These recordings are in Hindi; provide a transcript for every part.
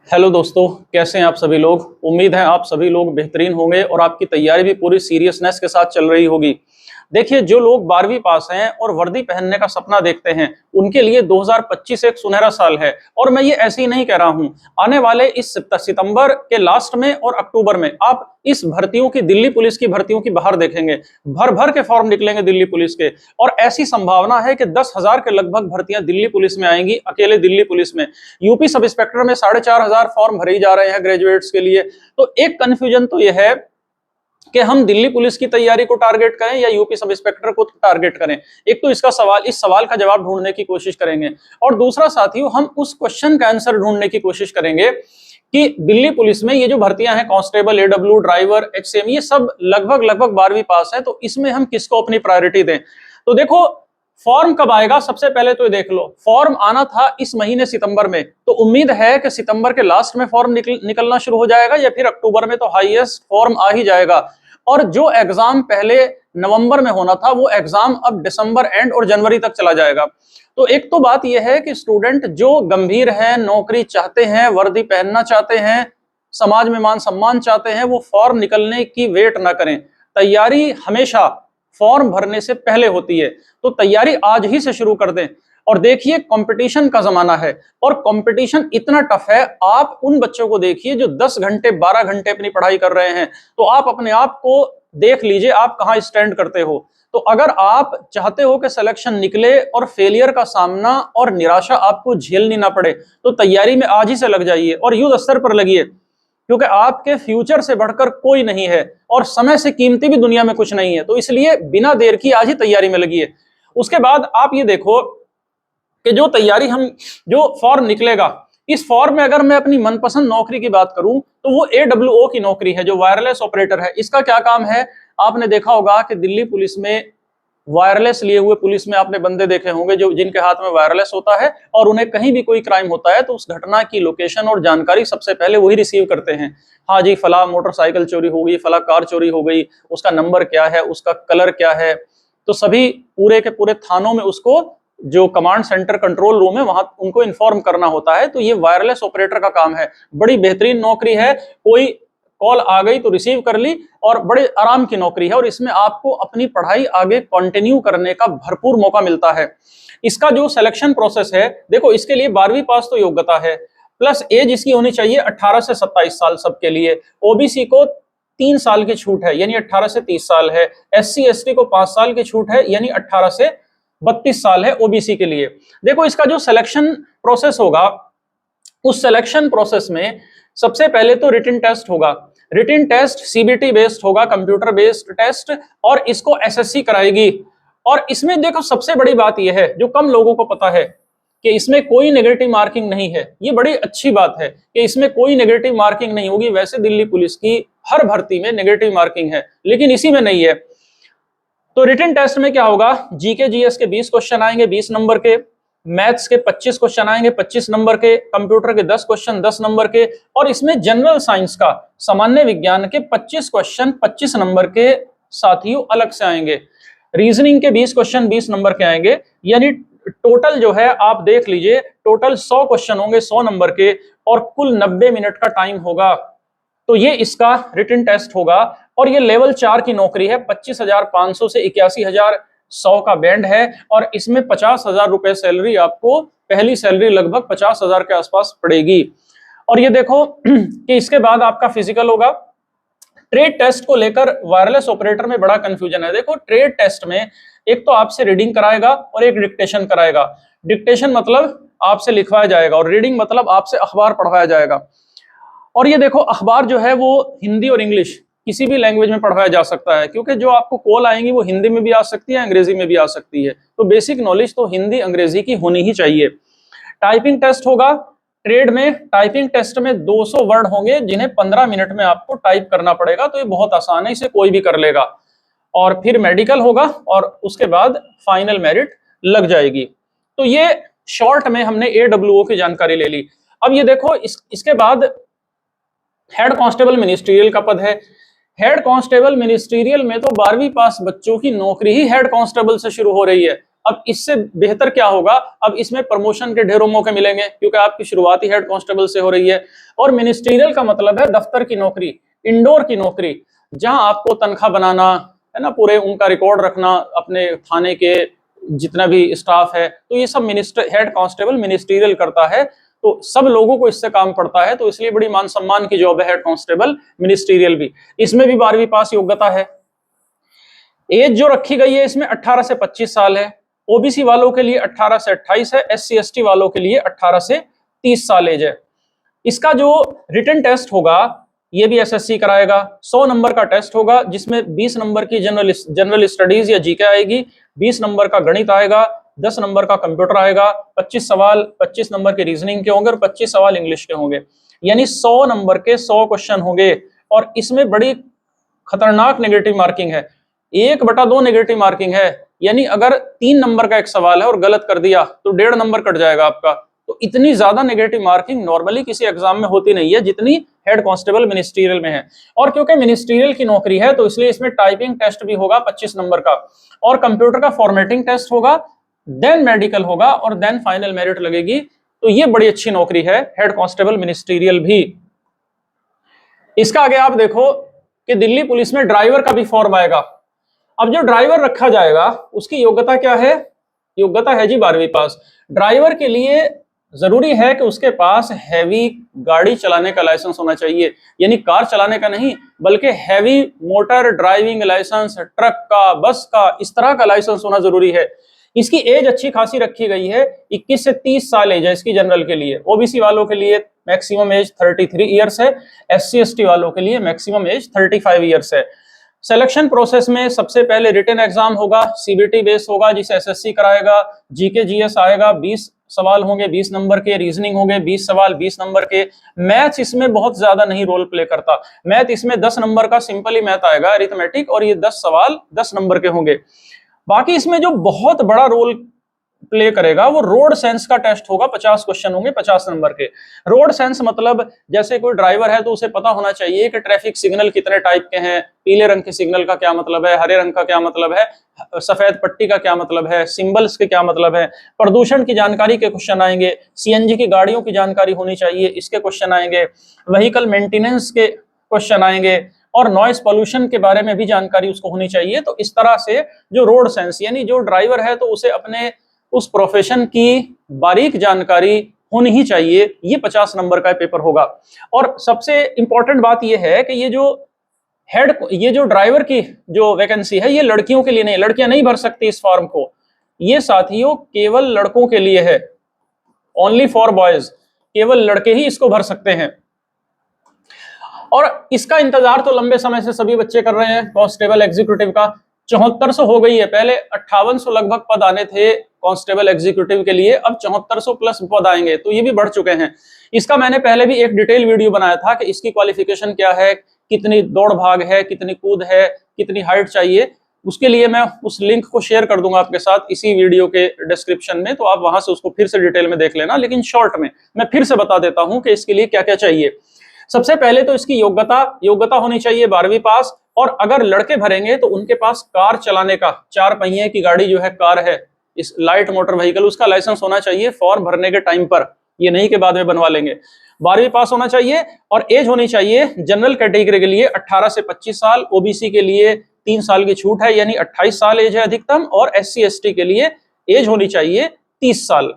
हेलो दोस्तों, कैसे हैं आप सभी लोग। उम्मीद है आप सभी लोग बेहतरीन होंगे और आपकी तैयारी भी पूरी सीरियसनेस के साथ चल रही होगी। देखिए, जो लोग 12वीं पास हैं और वर्दी पहनने का सपना देखते हैं, उनके लिए 2025 एक सुनहरा साल है। और मैं ये ऐसे ही नहीं कह रहा हूं। आने वाले इस सितंबर के लास्ट में और अक्टूबर में आप इस भर्तियों की, दिल्ली पुलिस की भर्तियों की बाहर देखेंगे। भर भर के फॉर्म निकलेंगे दिल्ली पुलिस के। और ऐसी संभावना है कि 10,000 के लगभग भर्तियां दिल्ली पुलिस में आएंगी, अकेले दिल्ली पुलिस में। यूपी सब इंस्पेक्टर में 4,500 फॉर्म भरे जा रहे हैं ग्रेजुएट्स के लिए। तो एक कंफ्यूजन तो यह है कि हम दिल्ली पुलिस की तैयारी को टारगेट करें या यूपी सब इंस्पेक्टर को टारगेट करें। एक तो इस सवाल का जवाब ढूंढने की कोशिश करेंगे, और दूसरा साथियों, हम उस क्वेश्चन का आंसर ढूंढने की कोशिश करेंगे कि दिल्ली पुलिस में ये जो भर्तियां हैं, कांस्टेबल, एडब्ल्यू, ड्राइवर, एचसीएम, ये सब लगभग 12वीं पास है। तो इसमें हम किसको अपनी प्रायोरिटी दें। तो देखो, फॉर्म कब आएगा सबसे पहले तो ये देख लो। फॉर्म आना था इस महीने सितंबर में, तो उम्मीद है कि सितंबर के लास्ट में फॉर्म निकलना शुरू हो जाएगा, या फिर अक्टूबर में तो हाईएस्ट फॉर्म आ ही जाएगा। और जो एग्जाम पहले नवंबर में होना था, वो एग्जाम अब दिसंबर एंड और जनवरी तक चला जाएगा। तो एक तो बात यह है कि स्टूडेंट जो गंभीर हैं, नौकरी चाहते हैं, वर्दी पहनना चाहते हैं, समाज में मान सम्मान चाहते हैं, वो फॉर्म निकलने की वेट ना करें। तैयारी हमेशा फॉर्म भरने से पहले होती है, तो तैयारी आज ही से शुरू कर दें। और देखिए, कंपटीशन का जमाना है और कंपटीशन इतना टफ है। आप उन बच्चों को देखिए जो 10 घंटे 12 घंटे अपनी पढ़ाई कर रहे हैं। तो आप अपने आप को देख लीजिए, आप कहां स्टैंड करते हो। तो अगर आप चाहते हो कि सिलेक्शन निकले और फेलियर का सामना और निराशा आपको झेलनी ना पड़े, तो तैयारी में आज ही से लग जाइए और युद्ध स्तर पर लगिए, क्योंकि आपके फ्यूचर से बढ़कर कोई नहीं है और समय से कीमती भी दुनिया में कुछ नहीं है। तो इसलिए बिना देर की आज ही तैयारी में लगिए। उसके बाद आप ये देखो कि जो फॉर्म निकलेगा, इस फॉर्म में अगर मैं अपनी मनपसंद नौकरी की बात करूं, तो वो AWO की नौकरी है, जो वायरलेस ऑपरेटर है। इसका क्या काम है, आपने देखा होगा कि दिल्ली पुलिस में वायरलेस लिए हुए पुलिस में आपने बंदे देखे होंगे जो जिनके हाथ में वायरलेस होता है, और उन्हें कहीं भी कोई क्राइम होता है तो उस घटना की लोकेशन और जानकारी सबसे पहले वही रिसीव करते हैं। हाँ जी, फला मोटरसाइकिल चोरी हो गई, फला कार चोरी हो गई, उसका नंबर क्या है, उसका कलर क्या है। तो सभी पूरे के पूरे थानों में उसको, जो कमांड सेंटर कंट्रोल रूम है, वहां उनको इन्फॉर्म करना होता है। तो ये वायरलेस ऑपरेटर का काम है। बड़ी बेहतरीन नौकरी है। कोई कॉल आ गई तो रिसीव कर ली, और बड़े आराम की नौकरी है, और इसमें आपको अपनी पढ़ाई आगे कंटिन्यू करने का भरपूर मौका मिलता है। इसका जो सिलेक्शन प्रोसेस है, देखो, इसके लिए 12वीं पास तो योग्यता है, प्लस एज इसकी होनी चाहिए 18 से 27 साल सबके लिए। ओबीसी को 3 साल की छूट है, यानी 18 से 30 साल है। SC ST को 5 साल की छूट है, यानी 18 से 32 साल है ओबीसी के लिए। देखो, इसका जो सिलेक्शन प्रोसेस होगा, उस सिलेक्शन प्रोसेस में सबसे पहले तो रिटन टेस्ट होगा। रिटन टेस्ट सीबीटी बेस्ड होगा, कंप्यूटर बेस्ड टेस्ट, और इसको एसएससी कराएगी। और इसमें देखो, सबसे बड़ी बात यह है, जो कम लोगों को पता है, कि इसमें कोई नेगेटिव मार्किंग नहीं है। ये बड़ी अच्छी बात है कि इसमें कोई नेगेटिव मार्किंग नहीं होगी। वैसे दिल्ली पुलिस की हर भर्ती में नेगेटिव मार्किंग है, लेकिन इसी में नहीं है। तो रिटन टेस्ट में क्या होगा, जीके जीएस के 20 क्वेश्चन आएंगे 20 नंबर के, मैथ्स के 25 क्वेश्चन आएंगे 25 नंबर के, कंप्यूटर के 10 क्वेश्चन 10 नंबर के, और इसमें जनरल साइंस का, सामान्य विज्ञान के 25 क्वेश्चन 25 नंबर के साथियों अलग से आएंगे। रीजनिंग के 20 क्वेश्चन 20 नंबर के आएंगे। यानी टोटल जो है, आप देख लीजिए, टोटल 100 क्वेश्चन होंगे 100 नंबर के, और कुल 90 मिनट का टाइम होगा। तो ये इसका रिटन टेस्ट होगा। और ये लेवल 4 की नौकरी है। 25,500 से 81,100 का बैंड है, और इसमें 50,000 रुपए सैलरी, आपको पहली सैलरी लगभग 50,000 के आसपास पड़ेगी। और ये देखो कि इसके बाद आपका फिजिकल होगा। ट्रेड टेस्ट को लेकर वायरलेस ऑपरेटर में बड़ा कंफ्यूजन है। देखो, ट्रेड टेस्ट में एक तो आपसे रीडिंग कराएगा और एक डिक्टेशन कराएगा। डिक्टेशन मतलब आपसे लिखवाया जाएगा, और रीडिंग मतलब आपसे अखबार पढ़वाया जाएगा। और ये देखो, अखबार जो है वो हिंदी और इंग्लिश किसी भी लैंग्वेज में पढ़वाया जा सकता है, क्योंकि जो आपको कॉल आएंगी वो हिंदी में भी आ सकती है, अंग्रेजी में भी आ सकती है। तो बेसिक नॉलेज तो हिंदी अंग्रेजी की होनी ही चाहिए। टाइपिंग टेस्ट होगा। ट्रेड में टाइपिंग टेस्ट में 200 वर्ड होंगे, जिन्हें 15 मिनट में आपको टाइप करना पड़ेगा। तो ये बहुत आसान है, इसे कोई भी कर लेगा। और फिर मेडिकल होगा, और उसके बाद फाइनल मेरिट लग जाएगी। तो ये शॉर्ट में हमने AWO की जानकारी ले ली। अब ये देखो, इसके बाद हेड कांस्टेबल मिनिस्ट्रियल का पद है। हेड कांस्टेबल मिनिस्ट्रियल में तो 12वीं पास बच्चों की नौकरी ही हेड कांस्टेबल से शुरू हो रही है। अब इससे बेहतर क्या होगा, अब इसमें प्रमोशन के ढेरों मौके मिलेंगे क्योंकि आपकी शुरुआती हेड कांस्टेबल से हो रही है। और मिनिस्ट्रियल का मतलब है दफ्तर की नौकरी, इंडोर की नौकरी, जहां आपको तनख्वाह बनाना है ना, पूरे उनका रिकॉर्ड रखना अपने थाने के जितना भी स्टाफ है, तो ये सब मिनिस्टर हेड कांस्टेबल मिनिस्ट्रियल करता है। तो सब लोगों को इससे काम पड़ता है, तो इसलिए बड़ी मान सम्मान की जॉब है हेड कांस्टेबल मिनिस्ट्रियल भी। इसमें भी 12वीं पास योग्यता है। एज जो रखी गई है इसमें 18 से 25 साल है। ओबीसी वालों के लिए 18 से 28 है, एससी एसटी वालों के लिए 18 से 30 साल एज है। इसका जो रिटन टेस्ट होगा ये भी एसएससी कराएगा। 100 नंबर का टेस्ट होगा जिसमें 20 नंबर की जनरल स्टडीज या जीके आएगी, 20 नंबर का गणित आएगा, 10 नंबर का कंप्यूटर आएगा, 25 सवाल 25 नंबर के रीजनिंग के होंगे और 25 सवाल इंग्लिश के होंगे, यानी 100 नंबर के 100 क्वेश्चन होंगे। और इसमें बड़ी खतरनाक नेगेटिव मार्किंग है, 1/2 नेगेटिव मार्किंग है, यानी अगर 3 नंबर का एक सवाल है और गलत कर दिया तो 1.5 नंबर कट जाएगा आपका। तो इतनी ज्यादा नेगेटिव मार्किंग नॉर्मली किसी एग्जाम में होती नहीं है जितनी हेड कांस्टेबल मिनिस्ट्रियल में है। और क्योंकि मिनिस्ट्रियल की नौकरी है तो इसलिए इसमें टाइपिंग टेस्ट भी होगा 25 नंबर का, और कंप्यूटर का फॉर्मेटिंग टेस्ट होगा, देन मेडिकल होगा और देन फाइनल मेरिट लगेगी। तो ये बड़ी अच्छी नौकरी है हेड कांस्टेबल मिनिस्ट्रियल भी। इसका आगे आप देखो कि दिल्ली पुलिस में ड्राइवर का भी फॉर्म आएगा। अब जो ड्राइवर रखा जाएगा उसकी योग्यता क्या है, योग्यता है जी 12वीं पास। ड्राइवर के लिए जरूरी है कि उसके पास हैवी गाड़ी चलाने का लाइसेंस होना चाहिए, यानी कार चलाने का नहीं बल्कि heavy motor driving licence, truck का, बस का, इस तरह का लाइसेंस होना जरूरी है। इसकी एज अच्छी खासी रखी गई है, 21 से 30 साल एज है इसकी जनरल के लिए। ओबीसी वालों के लिए मैक्सिमम एज 33 ईयर्स है, एससी एसटी वालों के लिए मैक्सिमम एज 35 ईयर्स है। सिलेक्शन प्रोसेस में सबसे पहले रिटन एग्जाम होगा, सीबीटी बेस होगा जिसे एसएससी कराएगा, जीके जीएस आएगा, 20 सवाल होंगे 20 नंबर के, रीजनिंग होंगे 20 सवाल 20 नंबर के। मैथ्स इसमें बहुत ज्यादा नहीं रोल प्ले करता, मैथ इसमें 10 नंबर का सिंपली मैथ आएगा अरिथमेटिक, और ये 10 सवाल 10 नंबर के होंगे। बाकी इसमें जो बहुत बड़ा रोल प्ले करेगा वो रोड सेंस का टेस्ट होगा, 50 क्वेश्चन होंगे 50 नंबर के। रोड सेंस मतलब जैसे कोई ड्राइवर है तो उसे पता होना चाहिए कि ट्रैफिक सिग्नल कितने टाइप के हैं, पीले रंग के सिग्नल का क्या मतलब है, हरे रंग का क्या मतलब है, सफेद पट्टी का क्या मतलब है, सिंबल्स के क्या मतलब है। प्रदूषण की जानकारी के क्वेश्चन आएंगे, सीएनजी की गाड़ियों की जानकारी होनी चाहिए, इसके क्वेश्चन आएंगे, व्हीकल मेंटेनेंस के क्वेश्चन आएंगे, और नॉइस पोल्यूशन के बारे में भी जानकारी उसको होनी चाहिए। तो इस तरह से जो रोड सेंस, यानी जो ड्राइवर है तो उसे अपने उस प्रोफेशन की बारीक जानकारी होनी ही चाहिए। ये 50 नंबर का पेपर होगा। और सबसे इंपॉर्टेंट बात यह है कि ये जो ड्राइवर की जो वैकेंसी है ये लड़कियों के लिए नहीं, लड़कियां नहीं भर सकती इस फॉर्म को, ये साथियों केवल लड़कों के लिए है, ओनली फॉर बॉयज, केवल लड़के ही इसको भर सकते हैं। और इसका इंतजार तो लंबे समय से सभी बच्चे कर रहे हैं कांस्टेबल एग्जीक्यूटिव का। 7400 हो गई है, पहले 5800 लगभग पद आने थे कांस्टेबल एग्जीक्यूटिव के लिए, अब 7400 प्लस पद आएंगे, तो ये भी बढ़ चुके हैं। इसका मैंने पहले भी एक डिटेल वीडियो बनाया था कि इसकी क्वालिफिकेशन क्या है, कितनी दौड़ भाग है, कितनी कूद है, कितनी हाइट चाहिए। उसके लिए मैं उस लिंक को शेयर कर दूंगा आपके साथ इसी वीडियो के डिस्क्रिप्शन में, तो आप वहां से उसको फिर से डिटेल में देख लेना। लेकिन शॉर्ट में मैं फिर से बता देता हूं कि इसके लिए क्या क्या चाहिए। सबसे पहले तो इसकी योग्यता होनी चाहिए 12वीं पास, और अगर लड़के भरेंगे तो उनके पास कार चलाने का, 4 पहिए की गाड़ी जो है कार है, इस लाइट मोटर व्हीकल, उसका लाइसेंस होना चाहिए फॉर्म भरने के टाइम पर, ये नहीं कि बाद में बनवा लेंगे। 12वीं पास होना चाहिए, और एज होनी चाहिए जनरल कैटेगरी के लिए 18 से 25 साल, ओबीसी के लिए 3 साल की छूट है यानी 28 साल एज है अधिकतम, और एससी एसटी के लिए एज होनी चाहिए 30 साल।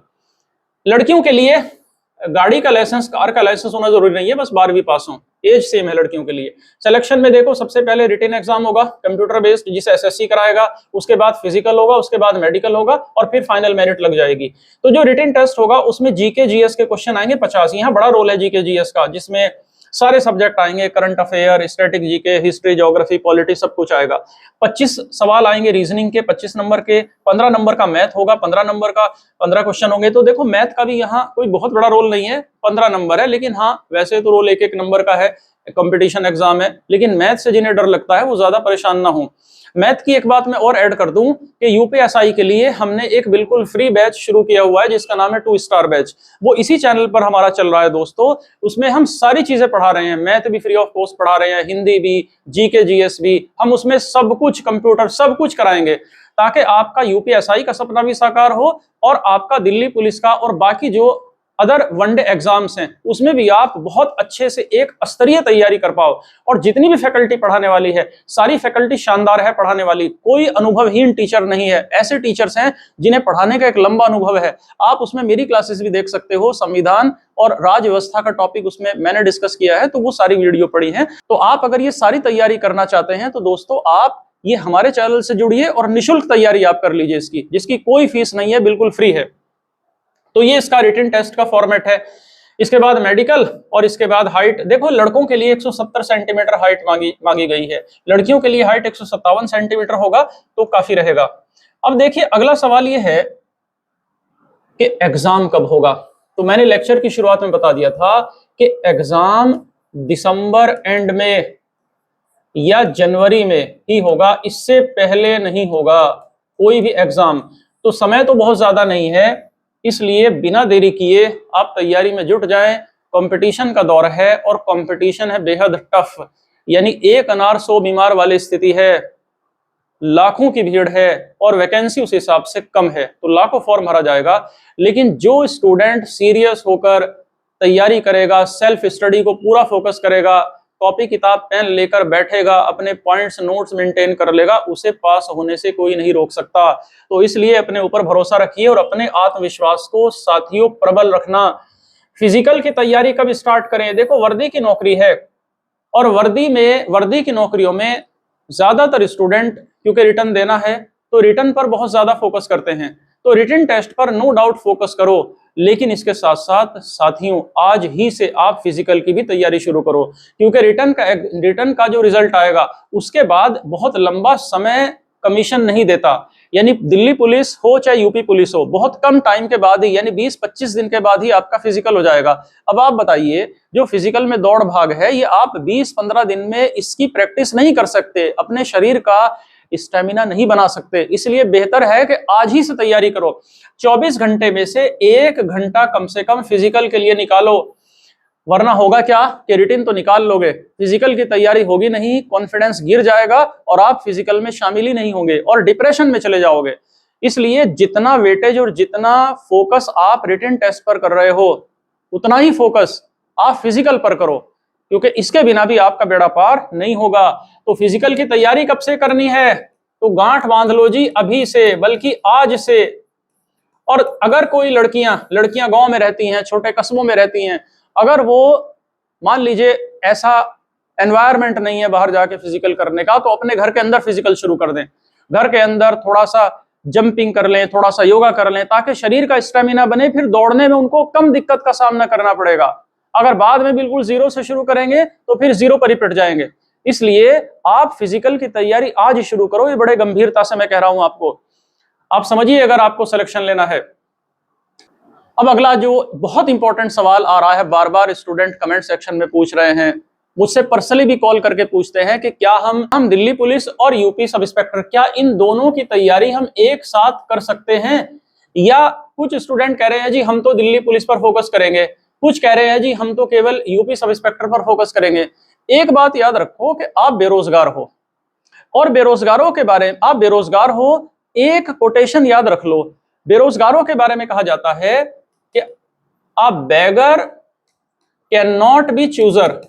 लड़कियों के लिए गाड़ी का लाइसेंस, कार का लाइसेंस होना जरूरी नहीं है, बस 12वीं पास हो, एज सेम है लड़कियों के लिए। सिलेक्शन में देखो सबसे पहले रिटन एग्जाम होगा कंप्यूटर बेस्ड जिसे एसएससी कराएगा, उसके बाद फिजिकल होगा, उसके बाद मेडिकल होगा, और फिर फाइनल मेरिट लग जाएगी। तो जो रिटन टेस्ट होगा उसमें जीके जीएस के क्वेश्चन आएंगे 50। यहाँ बड़ा रोल है जीके जीएस का, जिसमें सारे सब्जेक्ट आएंगे, current affair, static GK, history, geography, polity, सब कुछ आएगा। 25 सवाल आएंगे रीजनिंग के 25 नंबर के, 15 नंबर का मैथ होगा, 15 नंबर का 15 क्वेश्चन होंगे। तो देखो मैथ का भी यहाँ कोई बहुत बड़ा रोल नहीं है, 15 नंबर है, लेकिन हाँ वैसे तो रोल 1-1 नंबर का है, कंपटीशन एग्जाम है, लेकिन मैथ से जिन्हें डर लगता है वो ज्यादा परेशान ना हो। मैथ की एक बात मैं और ऐड कर दूं कि यूपीएसआई के लिए हमने एक बिल्कुल फ्री बैच शुरू किया हुआ है जिसका नाम है 2 स्टार बैच। वो इसी चैनल पर हमारा चल रहा है दोस्तों। उसमें हम सारी चीजें पढ़ा रहे हैं, मैथ भी फ्री ऑफ कॉस्ट पढ़ा रहे हैं, हिंदी भी, जीके जीएस भी, हम उसमें सब कुछ, कंप्यूटर सब कुछ कराएंगे ताकि आपका यूपीएसआई का सपना भी साकार हो और आपका दिल्ली पुलिस का और बाकी जो अदर वनडे एग्जाम्स हैं उसमें भी आप बहुत अच्छे से एक स्तरीय तैयारी कर पाओ। और जितनी भी फैकल्टी पढ़ाने वाली है, सारी फैकल्टी शानदार है पढ़ाने वाली, कोई अनुभवहीन टीचर नहीं है। ऐसे टीचर्स हैं जिन्हें पढ़ाने का एक लंबा अनुभव है। आप उसमें मेरी क्लासेस भी देख सकते हो, संविधान और राज्य व्यवस्था का टॉपिक उसमें मैंने डिस्कस किया है, तो वो सारी वीडियो पढ़ी है। तो आप अगर ये सारी तैयारी करना चाहते हैं तो दोस्तों आप ये हमारे चैनल से जुड़िए और निःशुल्क तैयारी आप कर लीजिए इसकी, जिसकी कोई फीस नहीं है, बिल्कुल फ्री है। तो ये इसका रिटन टेस्ट का फॉर्मेट है। इसके बाद मेडिकल और इसके बाद हाइट। देखो लड़कों के लिए 170 सेंटीमीटर हाइट मांगी गई है, लड़कियों के लिए हाइट 157 सेंटीमीटर होगा तो काफी रहेगा। अब देखिए अगला सवाल ये है कि एग्जाम कब होगा। तो मैंने लेक्चर की शुरुआत में बता दिया था कि एग्जाम दिसंबर एंड में या जनवरी में ही होगा, इससे पहले नहीं होगा कोई भी एग्जाम। तो समय तो बहुत ज्यादा नहीं है, इसलिए बिना देरी किए आप तैयारी में जुट जाएं। कंपटीशन का दौर है और कंपटीशन है बेहद टफ, यानी एक अनार 100 बीमार वाली स्थिति है, लाखों की भीड़ है और वैकेंसी उस हिसाब से कम है, तो लाखों फॉर्म भरा जाएगा। लेकिन जो स्टूडेंट सीरियस होकर तैयारी करेगा, सेल्फ स्टडी को पूरा फोकस करेगा, कॉपी किताब पेन लेकर बैठेगा, अपने पॉइंट्स नोट्स मेंटेन कर लेगा, उसे पास होने से कोई नहीं रोक सकता। तो इसलिए अपने ऊपर भरोसा रखिए और अपने आत्मविश्वास को साथियों प्रबल रखना। फिजिकल की तैयारी कब स्टार्ट करें? देखो वर्दी की नौकरी है और वर्दी की नौकरियों में ज्यादातर स्टूडेंट क्योंकि रिटर्न देना है तो रिटर्न पर बहुत ज्यादा फोकस करते हैं। तो रिटन टेस्ट पर नो डाउट फोकस करो, लेकिन इसके साथ साथ साथियों आज ही से आप फिजिकल की भी तैयारी शुरू करो, क्योंकि रिटर्न का जो रिजल्ट आएगा उसके बाद बहुत लंबा समय कमीशन नहीं देता। यानी दिल्ली पुलिस हो चाहे यूपी पुलिस हो, बहुत कम टाइम के बाद ही, यानी 20-25 दिन के बाद ही आपका फिजिकल हो जाएगा। अब आप बताइए जो फिजिकल में दौड़ भाग है ये आप 20-15 दिन में इसकी प्रैक्टिस नहीं कर सकते, अपने शरीर का स्टेमिना नहीं बना सकते। इसलिए बेहतर है कि आज ही से तैयारी करो। 24 घंटे में से 1 घंटा कम से कम फिजिकल के लिए निकालो, वरना होगा क्या कि रिटन तो निकाल लोगे, फिजिकल की तैयारी होगी नहीं, कॉन्फिडेंस गिर जाएगा और आप फिजिकल में शामिल ही नहीं होंगे और डिप्रेशन में चले जाओगे। इसलिए जितना वेटेज और जितना फोकस आप रिटन टेस्ट पर कर रहे हो उतना ही फोकस आप फिजिकल पर करो, क्योंकि इसके बिना भी आपका बेड़ा पार नहीं होगा। तो फिजिकल की तैयारी कब से करनी है? तो गांठ बांध लो जी अभी से, बल्कि आज से। और अगर कोई लड़कियां गांव में रहती हैं, छोटे कस्बों में रहती हैं, अगर वो मान लीजिए ऐसा एनवायरनमेंट नहीं है बाहर जाके फिजिकल करने का, तो अपने घर के अंदर फिजिकल शुरू कर दें। घर के अंदर थोड़ा सा जंपिंग कर लें, थोड़ा सा योगा कर लें, ताकि शरीर का स्टेमिना बने, फिर दौड़ने में उनको कम दिक्कत का सामना करना पड़ेगा। अगर बाद में बिल्कुल जीरो से शुरू करेंगे तो फिर जीरो पर ही पिट जाएंगे। इसलिए आप फिजिकल की तैयारी आज ही शुरू करो, ये बड़े गंभीरता से मैं कह रहा हूं आपको, आप समझिए अगर आपको सिलेक्शन लेना है। अब अगला जो बहुत इंपॉर्टेंट सवाल आ रहा है, बार बार स्टूडेंट कमेंट सेक्शन में पूछ रहे हैं, मुझसे पर्सनली भी कॉल करके पूछते हैं कि क्या हम दिल्ली पुलिस और यूपी सब इंस्पेक्टर, क्या इन दोनों की तैयारी हम एक साथ कर सकते हैं? या कुछ स्टूडेंट कह रहे हैं जी हम तो दिल्ली पुलिस पर फोकस करेंगे, कुछ कह रहे हैं जी हम तो केवल यूपी सब इंस्पेक्टर पर फोकस करेंगे। एक बात याद रखो कि आप बेरोजगार हो, और बेरोजगारों के बारे में, आप बेरोजगार हो, एक कोटेशन याद रख लो, बेरोजगारों के बारे में कहा जाता है कि अ बेगर कैन नॉट बी चूजर,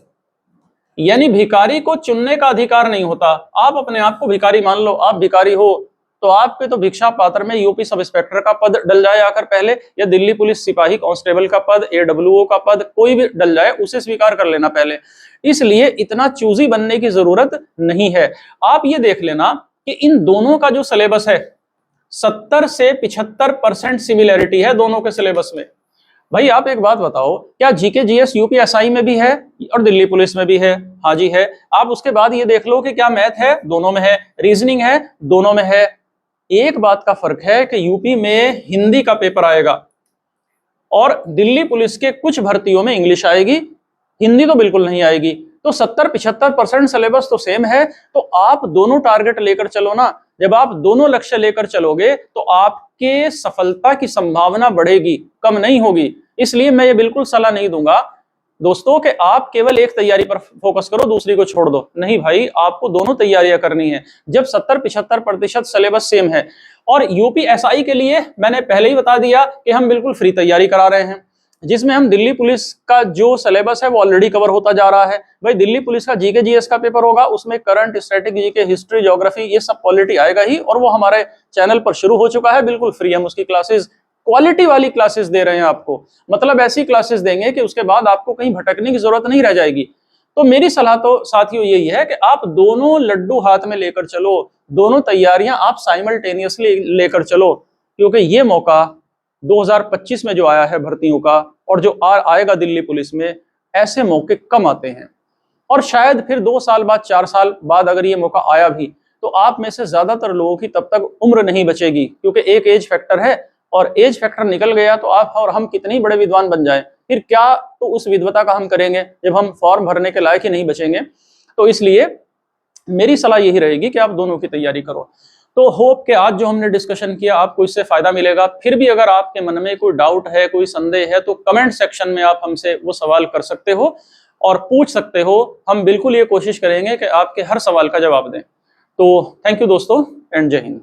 यानी भिखारी को चुनने का अधिकार नहीं होता। आप अपने आप को भिखारी मान लो, आप भिखारी हो तो आपके तो भिक्षा पात्र में यूपी सब इंस्पेक्टर का पद डल जाए आकर पहले, या दिल्ली पुलिस सिपाही कांस्टेबल का पद, एडब्ल्यूओ का पद, कोई भी डल जाए, उसे स्वीकार कर लेना पहले। इसलिए इतना चूजी बनने की जरूरत नहीं है। आप ये देख लेना कि इन दोनों का जो सिलेबस है 70 से 75% सिमिलैरिटी है दोनों के सिलेबस में। भाई आप एक बात बताओ, क्या जीके जीएस यूपीएसआई में भी है और दिल्ली पुलिस में भी है? हाँ जी है। आप उसके बाद ये देख लो कि क्या मैथ है? दोनों में है। रीजनिंग है? दोनों में है। एक बात का फर्क है कि यूपी में हिंदी का पेपर आएगा और दिल्ली पुलिस के कुछ भर्तियों में इंग्लिश आएगी, हिंदी तो बिल्कुल नहीं आएगी। तो 70-75% सिलेबस तो सेम है, तो आप दोनों टारगेट लेकर चलो ना। जब आप दोनों लक्ष्य लेकर चलोगे तो आपके सफलता की संभावना बढ़ेगी, कम नहीं होगी। इसलिए मैं ये बिल्कुल सलाह नहीं दूंगा दोस्तों कि आप केवल एक तैयारी पर फोकस करो, दूसरी को छोड़ दो। नहीं भाई, आपको दोनों तैयारियां करनी है। जब 70-75% सिलेबस सेम है, और यूपीएसआई के लिए मैंने पहले ही बता दिया कि हम बिल्कुल फ्री तैयारी करा रहे हैं, जिसमें हम दिल्ली पुलिस का जो सिलेबस है वो ऑलरेडी कवर होता जा रहा है। भाई दिल्ली पुलिस का जीके जीएस का पेपर होगा, उसमें current, static GK, history, geography, ये सब पॉलिटी आएगा ही, और वो हमारे चैनल पर शुरू हो चुका है, बिल्कुल फ्री। हम उसकी क्लासेस, क्वालिटी वाली क्लासेस दे रहे हैं आपको, मतलब ऐसी क्लासेस देंगे कि उसके बाद आपको कहीं भटकने की जरूरत नहीं रह जाएगी। तो मेरी सलाह तो साथियों यही है कि आप दोनों लड्डू हाथ में लेकर चलो, दोनों तैयारियां आप साइमल्टेनियसली लेकर चलो, क्योंकि ये मौका 2025 में जो आया है भर्तियों का, और जो आएगा दिल्ली पुलिस में, ऐसे मौके कम आते हैं। और शायद फिर 2 साल बाद, 4 साल बाद अगर ये मौका आया भी, तो आप में से ज्यादातर लोगों की तब तक उम्र नहीं बचेगी, क्योंकि एक एज फैक्टर है, और एज फैक्टर निकल गया तो आप और हम कितने ही बड़े विद्वान बन जाएं, फिर क्या तो उस विद्वता का हम करेंगे जब हम फॉर्म भरने के लायक ही नहीं बचेंगे। तो इसलिए मेरी सलाह यही रहेगी कि आप दोनों की तैयारी करो। तो होप कि आज जो हमने डिस्कशन किया आपको इससे फायदा मिलेगा। फिर भी अगर आपके मन में कोई डाउट है, कोई संदेह है, तो कमेंट सेक्शन में आप हमसे वो सवाल कर सकते हो और पूछ सकते हो। हम बिल्कुल ये कोशिश करेंगे कि आपके हर सवाल का जवाब दें। तो थैंक यू दोस्तों, एंड जय हिंद।